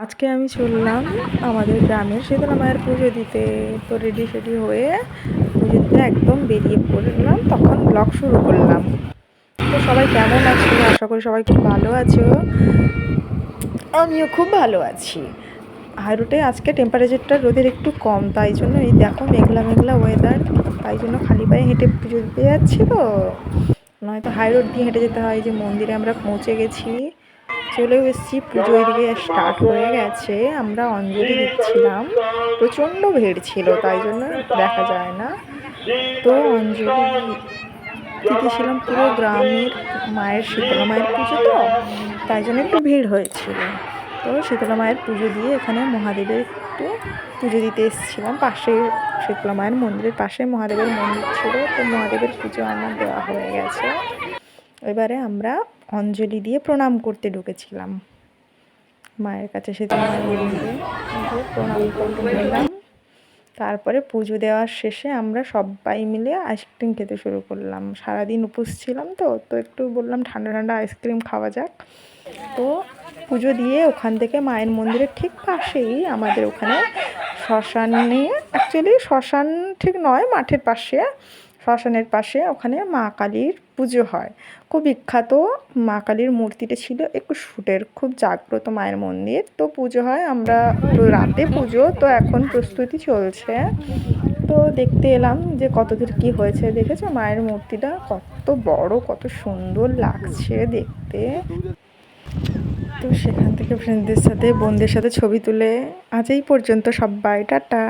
আজকে আমি চললাম আমাদের গ্রামের শীতলা মায়ের পুজো দিতে। তো রেডি সেডি হয়ে পুজো দিতে একদম বেরিয়ে পড়লাম, তখন ব্লগ শুরু করলাম। তো সবাই কেমন আছো? আশা করি সবাই খুব ভালো আছো। আমিও খুব ভালো আছি। হাইরোডে আজকে টেম্পারেচারটা রোদের একটু কম, তাই জন্য এই দেখো মেঘলা মেঘলা ওয়েদার, তাই জন্য খালি পায়ে হেঁটে পুজো দিতে যাচ্ছি। তো নয়তো হাইরোড দিয়ে হেঁটে যেতে হয়। যে মন্দিরে আমরা পৌঁছে গেছি, চলেও এসেছি, পুজো এদিকে স্টার্ট হয়ে গেছে। আমরা অঞ্জলি দিচ্ছিলাম, প্রচণ্ড ভিড় ছিল তাই জন্য দেখা যায় না। তো অঞ্জলি দিতেছিলাম, পুরো গ্রামের মায়ের শীতলা মায়ের পুজো, তো তাই জন্য একটু ভিড় হয়েছিল। তো শীতলা মায়ের পুজো দিয়ে এখানে মহাদেবের একটু পুজো দিতে এসেছিলাম। পাশে শীতলা মায়ের মন্দিরের পাশে মহাদেবের মন্দির ছিল, তো মহাদেবের পুজো আমার দেওয়া হয়ে গেছে। এবারে আমরা অঞ্জলি দিয়ে প্রণাম করতে ঢুকেছিলাম মায়ের কাছে। শীতলা মায়ের মন্দিরে গিয়ে প্রণাম করতে নিলাম। তারপরে পুজো দেওয়ার শেষে আমরা সবাই মিলে আইসক্রিম খেতে শুরু করলাম। সারাদিন উপোস ছিলাম, তো তো একটু বললাম ঠান্ডা ঠান্ডা আইসক্রিম খাওয়া যাক। তো পুজো দিয়ে ওখান থেকে মায়ের মন্দিরের ঠিক পাশেই আমাদের ওখানে শ্মশানে, অ্যাকচুয়ালি শ্মশান ঠিক নয়, মাঠের পাশে, শ্মশানের পাশে ওখানে মা কালীর পুজো হয়। খুব বিখ্যাত মা কালীর মূর্তিটা ছিল 21 ফুটের, খুব জাগ্রত মায়ের মন্দির। তো পুজো হয়, আমরা তো রাতে পুজো, তো এখন প্রস্তুতি চলছে। তো দেখতে এলাম যে কতদূর কি হয়েছে। দেখেছো মায়ের মূর্তিটা কত বড়, কত সুন্দর লাগছে দেখতে। তো সেখান থেকে ফ্রেন্ডদের সাথে বোনদের সাথে ছবি তুলে আজ এই পর্যন্ত। সবাই টাটা।